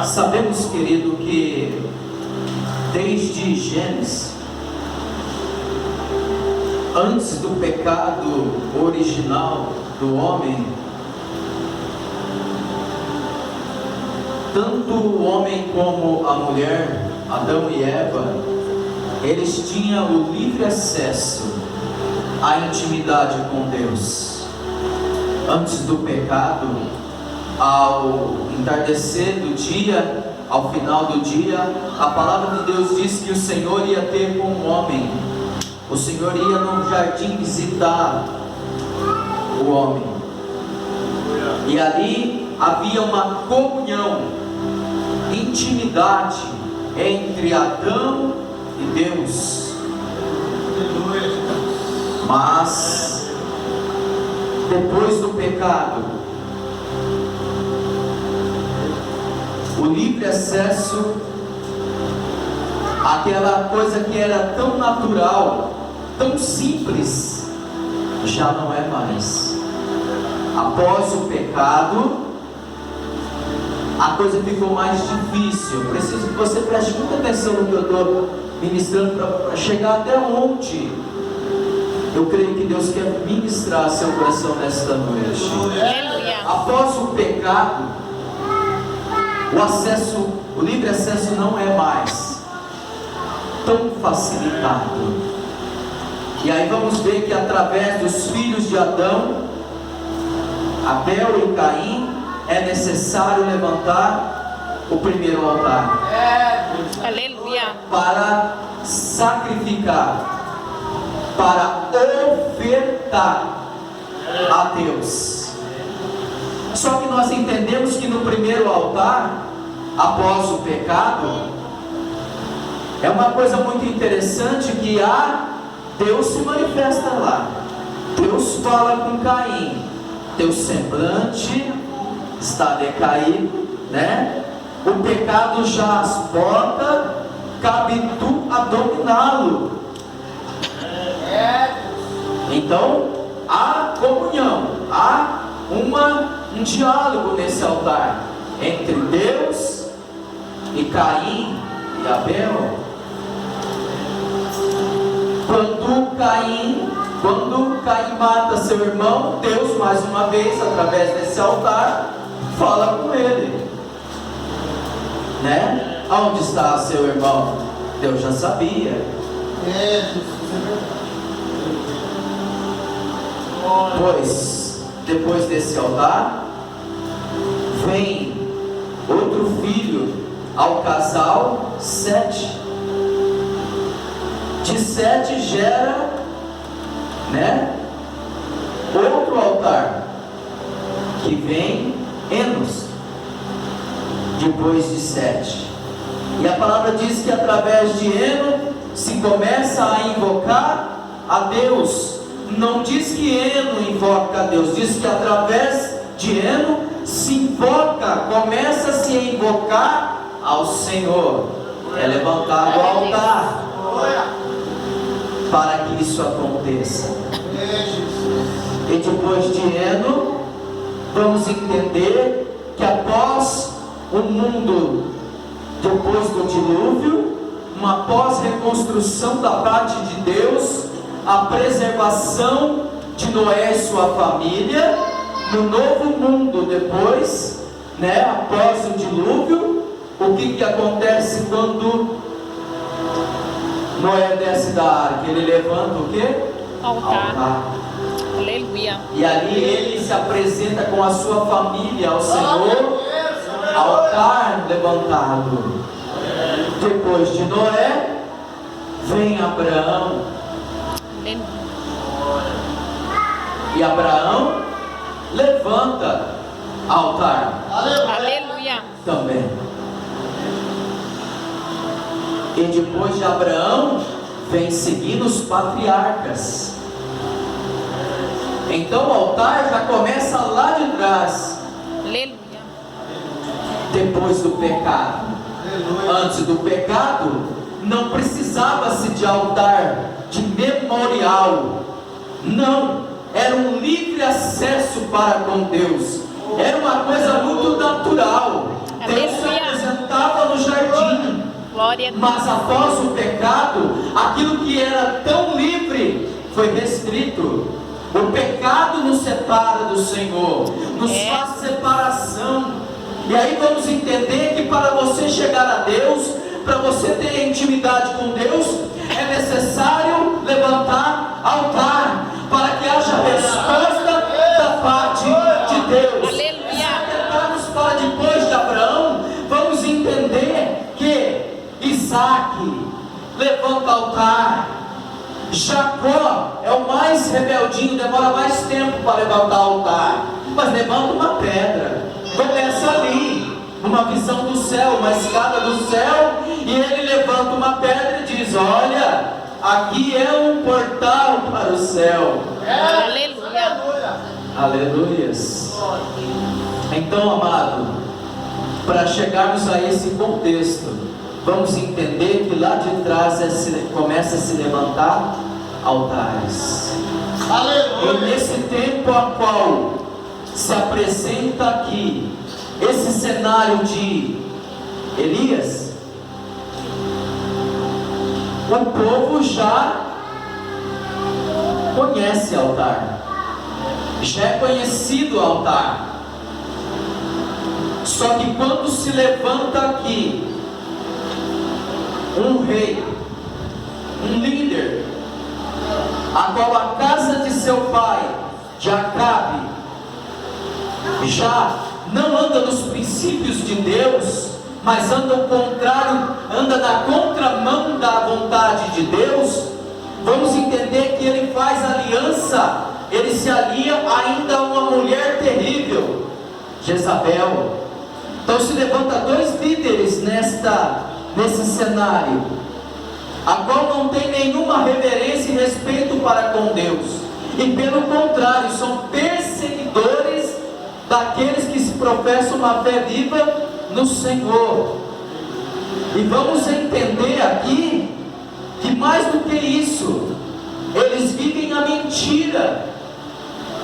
Sabemos, querido, que desde Gênesis, antes do pecado original do homem, tanto o homem como a mulher, Adão e Eva, eles tinham o livre acesso à intimidade com Deus. Antes do pecado, ao entardecer do dia, ao final do dia, a palavra de Deus diz que o Senhor ia ter com o homem. O Senhor ia no jardim visitar o homem. E ali havia uma comunhão, intimidade entre Adão e Deus. Mas depois do pecado, o livre acesso àquela coisa que era tão natural, tão simples, já não é mais. Após o pecado, a coisa ficou mais difícil. Eu preciso que você preste muita atenção no que eu estou ministrando, para chegar até onde eu creio que Deus quer ministrar seu coração nesta noite. Após o pecado, o livre acesso não é mais tão facilitado. E aí vamos ver que através dos filhos de Adão, Abel e Caim, é necessário levantar o primeiro altar. Aleluia. Para sacrificar, para ofertar a Deus. Só que nós entendemos que no primeiro altar, após o pecado, é uma coisa muito interessante que Deus se manifesta lá. Deus fala com Caim: teu semblante está decaído, né? O pecado já as porta, cabe tu a dominá-lo. Então há comunhão, há um diálogo nesse altar entre Deus e Caim e Abel. Quando Caim mata seu irmão, Deus mais uma vez, através desse altar, fala com ele, né? Onde está seu irmão? Deus já sabia. Pois depois desse altar vem outro filho ao casal, Sete. De Sete gera, né, outro altar, que vem Enos, depois de Sete. E a palavra diz que através de Enos se começa a invocar a Deus. Não diz que Enos invoca a Deus, diz que através de Enos se invoca, começa-se a invocar ao Senhor. É levantado o altar para que isso aconteça. E depois de Enos, vamos entender que após o mundo, depois do dilúvio, uma pós-reconstrução da parte de Deus, a preservação de Noé e sua família, no novo mundo depois, né, após o dilúvio, o que acontece quando Noé desce da arca? Ele levanta o quê? Altar. Aleluia. E ali ele se apresenta com a sua família ao Senhor, altar levantado. Depois de Noé, vem Abraão. E Abraão levanta altar. Aleluia. Também. E depois de Abraão, vem seguindo os patriarcas. Então o altar já começa lá de trás. Aleluia. Depois do pecado. Antes do pecado, não precisava-se de altar, de memorial. Não, era um livre acesso para com Deus. Era uma coisa muito natural. Deus se Glória a Deus. Mas após o pecado, aquilo que era tão livre foi restrito. O pecado nos separa do Senhor, nos faz separação. E aí vamos entender que para você chegar a Deus, para você ter intimidade com Deus, é necessário levantar altar, para que haja resposta da parte de Deus. Aleluia. Se para depois de Abraão, vamos entender que Isaac levanta altar. Jacó é o mais rebeldinho, demora mais tempo para levantar altar, mas levanta uma pedra. Começa ali, uma visão do céu, uma escada do céu, e ele levanta uma pedra e diz: olha, aqui é um portal para o céu. Aleluia. Aleluias. Então, amado, para chegarmos a esse contexto, vamos entender que lá de trás começa a se levantar altares. Aleluia. E nesse tempo a qual se apresenta aqui esse cenário de Elias, o povo já conhece altar, já é conhecido o altar. Só que quando se levanta aqui um rei, um líder, a qual a casa de seu pai, de Acabe, já não anda nos princípios de Deus, mas anda ao contrário, anda na contramão da vontade de Deus, vamos entender que ele faz aliança, ele se alia ainda a uma mulher terrível, Jezabel. Então se levanta dois líderes nesse cenário, a qual não tem nenhuma reverência e respeito para com Deus, e pelo contrário, são perseguidores daqueles que se professam uma fé viva no Senhor. E vamos entender aqui que mais do que isso, eles vivem a mentira,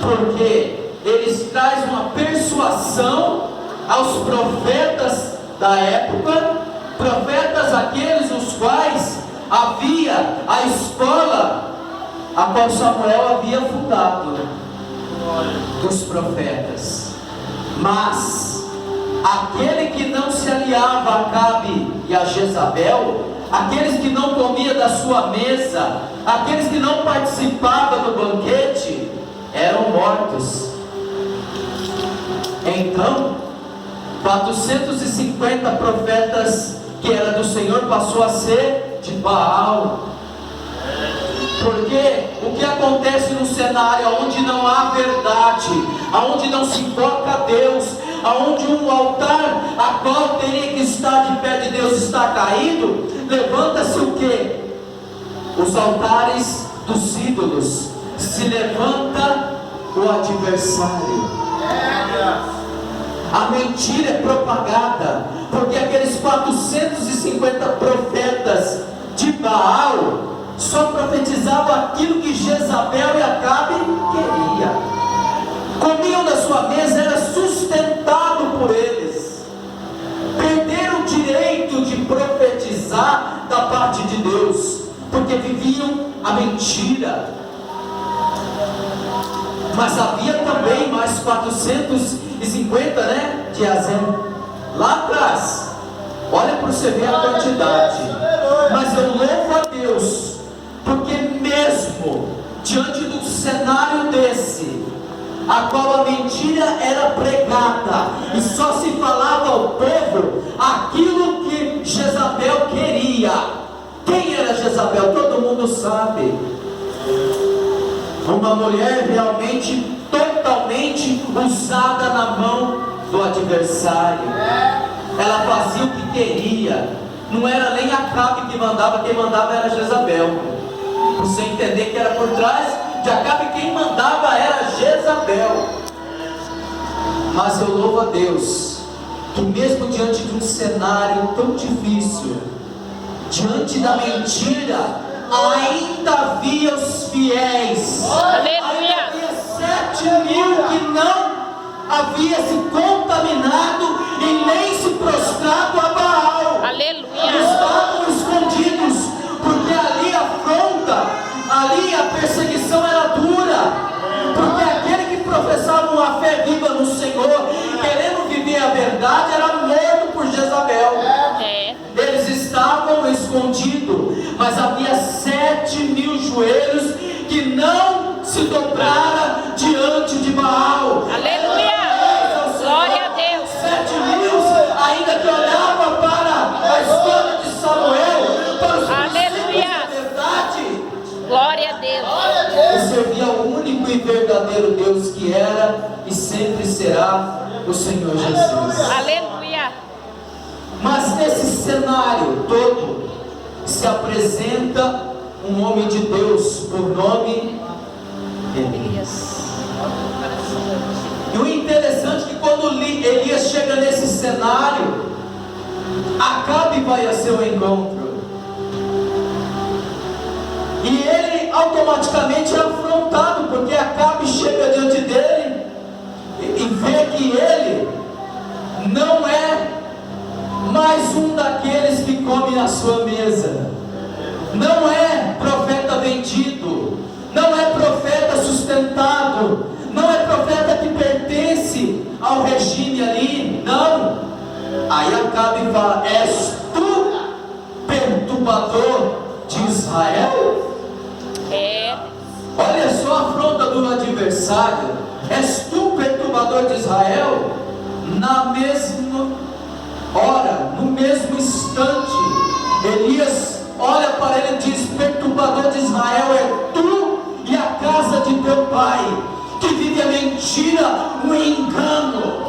porque eles trazem uma persuasão aos profetas da época, profetas aqueles os quais havia a escola a qual Samuel havia fundado, dos profetas. Mas aquele que não se aliava a Acabe e a Jezabel, aqueles que não comia da sua mesa, aqueles que não participavam do banquete, eram mortos. Então 450 profetas que era do Senhor passou a ser de Baal. Porque o que acontece no cenário onde não há verdade, onde não se invoca a Deus, onde um altar a qual teria que estar de pé de Deus está caído, levanta-se o que? Os altares dos ídolos. Se levanta o adversário. A mentira é propagada, porque aqueles 450 profetas de Baal só profetizavam aquilo que Jezabel e Acabe queria. Comiam da sua mesa, era sustentado por eles. Perderam o direito de profetizar da parte de Deus, porque viviam a mentira. Mas havia também mais 450, de Azem, lá atrás. Olha para você ver a quantidade. Mas eu louvo a Deus, porque mesmo diante do cenário desse, a qual a mentira era pregada, e só se falava ao povo aquilo que Jezabel queria. Quem era Jezabel? Todo mundo sabe. Uma mulher realmente, totalmente usada na mão do adversário. Ela fazia o que queria. Não era nem Acabe que mandava, quem mandava era Jezabel. Você entender que era por trás de Acabe, quem mandava era Jezabel. Mas eu louvo a Deus, que mesmo diante de um cenário tão difícil, diante da mentira, ainda havia os fiéis. Aleluia. Ainda havia 7.000 que não havia se contaminado e nem se prostrado a Baal. Aleluia. Estavam dobrara diante de Baal. Aleluia. Glória a Deus. 7.000, ainda que olhava para a história de Samuel, para os Aleluia. princípios da verdade, Glória a Deus. e servia ao único e verdadeiro Deus que era e sempre será o Senhor Jesus. Aleluia. Mas nesse cenário todo se apresenta um homem de Deus por nome Elias. E o interessante é que quando Elias chega nesse cenário, Acabe vai a seu encontro. E ele automaticamente é afrontado, porque Acabe chega diante dele e vê que ele não é mais um daqueles que come na sua mesa. Não é profeta vendido, não é profeta sustentado, não é profeta que pertence ao regime ali, não. Aí Acabe fala: és tu, perturbador de Israel? Olha só a afronta do adversário. És tu, perturbador de Israel? Na mesma hora, no mesmo instante, Elias olha para ele e diz: perturbador de Israel, é tu e a casa de teu pai, que vive a mentira, o engano.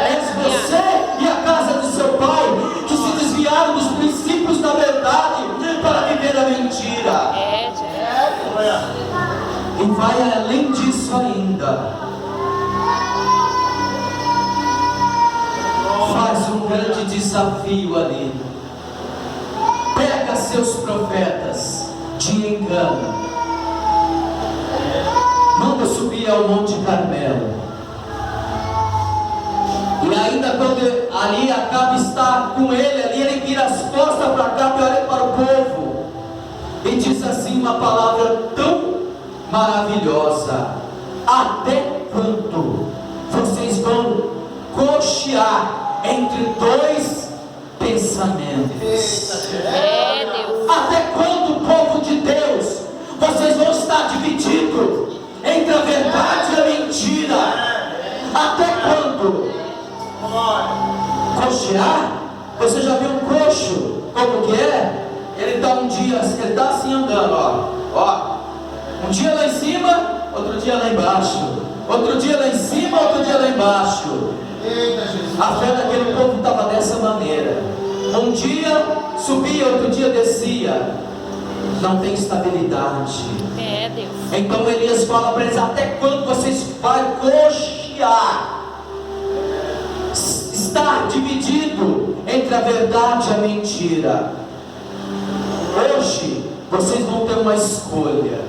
És você e a casa de seu pai, que se desviaram dos princípios da verdade para viver a mentira. E vai além disso ainda. Faz um grande desafio ali. Pega seus profetas de engano, manda subir ao Monte Carmelo. E ainda quando ali Acabe está com ele, ali ele vira as costas para Acabe e olha para o povo e diz assim uma palavra tão maravilhosa: até quando vocês vão cochear entre dois pensamentos? Deus. Até quando, povo de Deus, vocês vão estar divididos entre a verdade e a mentira? Até quando? Cochear? Você já viu um coxo? Como que é? Ele está um dia, ele está assim andando, ó. Um dia lá em cima, outro dia lá embaixo. Outro dia lá em cima, outro dia lá embaixo. A fé daquele povo estava dessa maneira. Um dia subia, outro dia descia. Não tem estabilidade. Deus. Então Elias fala para eles: até quando vocês vão cochear? Estar dividido entre a verdade e a mentira. Hoje vocês vão ter uma escolha.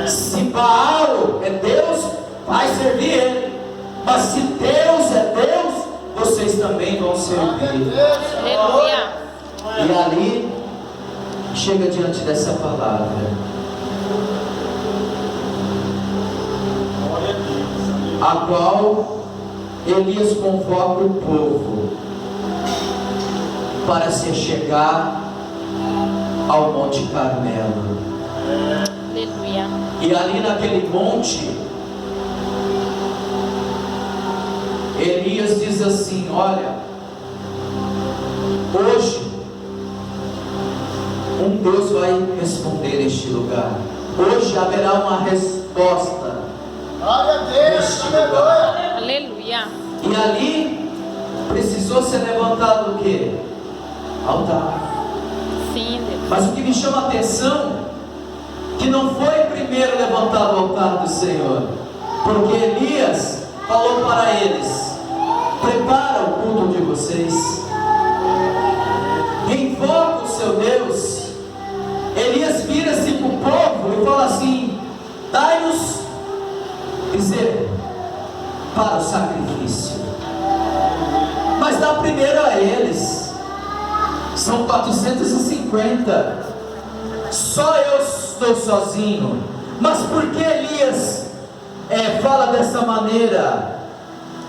Se Baal é Deus, vai servir ele. Mas se Deus é Deus, vocês também vão servir. Aleluia. E ali chega diante dessa palavra. A qual Elias convoca o povo para se chegar ao Monte Carmelo. Aleluia. E ali naquele monte, Elias diz assim: olha, hoje um Deus vai responder neste lugar. Hoje haverá uma resposta neste lugar. Aleluia. E ali precisou ser levantado o quê? Altar. Sim, Deus. Mas o que me chama a atenção, que não foi primeiro levantado o altar do Senhor, porque Elias falou para eles: prepara o culto de vocês, invoca o seu Deus. Elias vira-se para o povo e fala assim: dai-nos bezerro para o sacrifício. Mas dá primeiro a eles. São 450. Só eu estou sozinho. Mas por que Elias fala dessa maneira?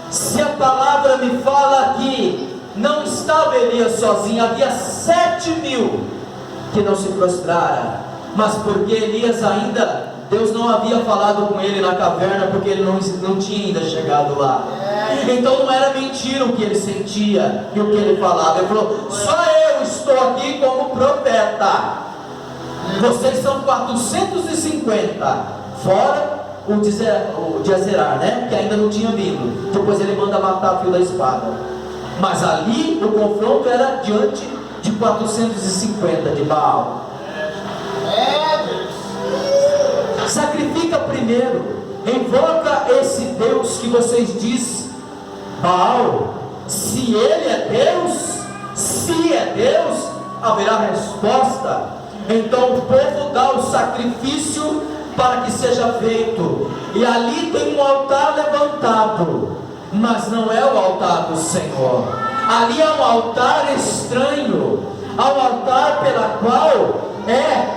Se a palavra me fala que não estava Elias sozinho, havia 7.000 que não se prostraram, mas porque Elias ainda, Deus não havia falado com ele na caverna, porque ele não tinha ainda chegado lá. Então não era mentira o que ele sentia e o que ele falava. Ele falou: só eu estou aqui como profeta, vocês são 450, fora o de Azerar, né? Que ainda não tinha vindo. Depois ele manda matar o fio da espada. Mas ali o confronto era diante de 450 de Baal. Sacrifica primeiro, invoca esse Deus que vocês dizem, Baal. Se ele é Deus, haverá resposta. Então o povo dá o sacrifício para que seja feito, e ali tem um altar levantado, mas não é o altar do Senhor. Ali é um altar estranho, ao altar pela qual é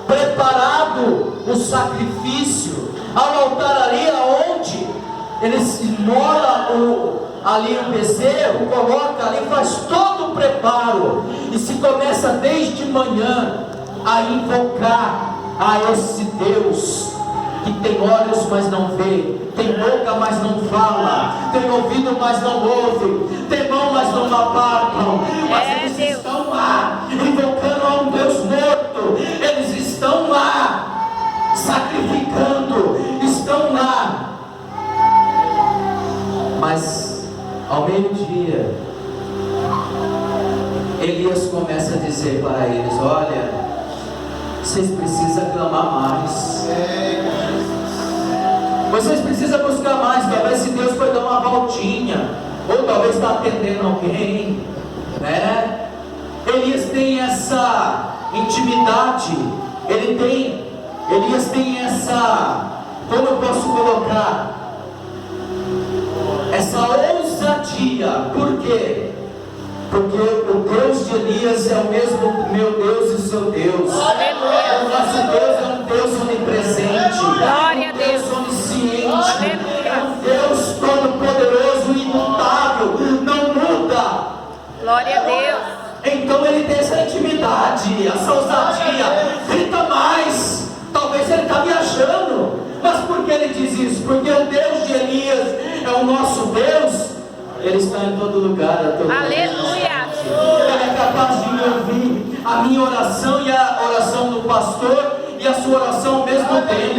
preparado o sacrifício, ao altar ali onde eles imolam ali o bezerro, coloca ali, faz todo o preparo, e se começa desde manhã a invocar a esse Deus que tem olhos mas não vê, tem boca mas não fala, tem ouvido mas não ouve, tem mão mas não apartam, mas eles estão lá invocando a um Deus morto, eles estão lá sacrificando, estão lá. Mas ao meio-dia Elias começa a dizer para eles: olha, vocês precisam clamar mais, vocês precisam buscar mais. Talvez se Deus foi dar uma voltinha, ou talvez está atendendo alguém, né? Elias tem essa intimidade, Elias tem essa, como eu posso colocar, essa ousadia. Por quê? Porque o Deus de Elias é o mesmo meu Deus e seu Deus. Aleluia. O nosso Deus é um Deus onipresente, Glória a um Deus Deus. onisciente, Aleluia. é um Deus todo-poderoso e imutável, não muda. Glória a Deus. Então ele tem essa intimidade, essa ousadia. Grita mais. Talvez ele está viajando, mas por que ele diz isso? Porque o Deus de Elias é o nosso Deus. Ele está em todo lugar, a todo Aleluia. Ele é capaz de me ouvir a minha oração e a oração do pastor e a sua oração ao mesmo tempo.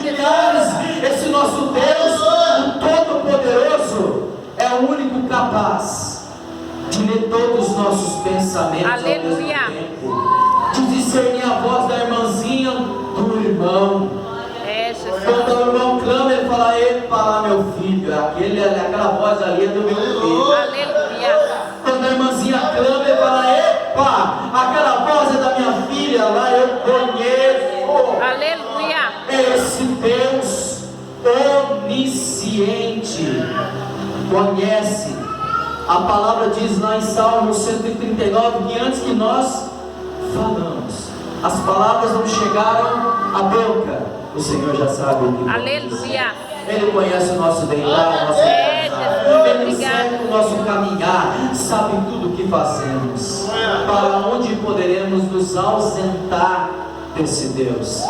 Milhares, esse nosso Deus, o Todo-Poderoso, é o único capaz de ler todos os nossos pensamentos. Aleluia. Ao mesmo tempo, de discernir a voz da irmãzinha do irmão. Jesus. Quando o irmão clama, ele fala: epa, meu filho, aquela voz ali é do meu filho. Aleluia. Quando a irmãzinha clama, ele fala: epa, aquela voz é da minha filha, lá eu conheço. Aleluia. Esse Deus onisciente conhece. A palavra diz lá em Salmo 139 que antes que nós falamos, as palavras não chegaram à boca, o Senhor já sabe o que vamos dizer. Aleluia. Ele conhece o nosso deitar, o nosso levantar. Jesus, Ele obrigado. segue o nosso caminhar, sabe tudo o que fazemos. Para onde poderemos nos ausentar desse Deus?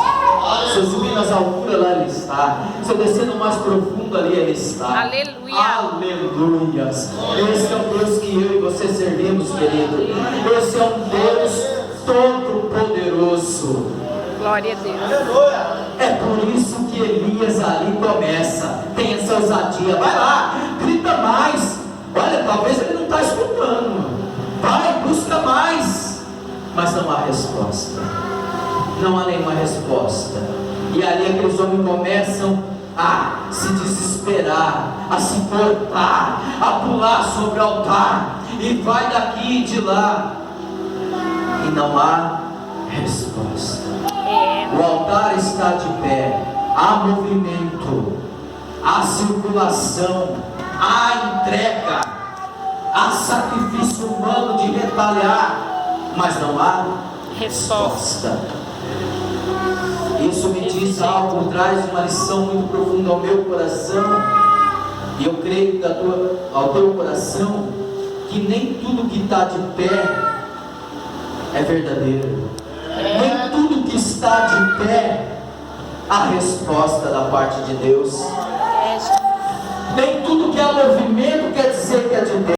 Se eu subir nas alturas, lá Ele está. Se eu descer no mais profundo, ali Ele está. Aleluia. Aleluias. Esse é o Deus que eu e você servimos, querido. Esse é um Deus todo-poderoso. Glória a Deus. É por isso que Elias ali começa, tem essa ousadia. Vai lá, grita mais. Olha, talvez ele não está escutando. Vai, busca mais. Mas não há resposta. Não há nenhuma resposta. E ali aqueles homens começam a se desesperar, a se cortar, a pular sobre o altar. E vai daqui e de lá. E não há resposta. O altar está de pé, há movimento, há circulação, há entrega, há sacrifício humano de retalhar, mas não há resposta. Isso me diz algo, traz uma lição muito profunda ao meu coração, e eu creio ao teu coração, que nem tudo que está de pé é verdadeiro. Nem tudo que está está de pé, a resposta da parte de Deus. É, Jesus. Nem tudo que é movimento quer dizer que é de Deus.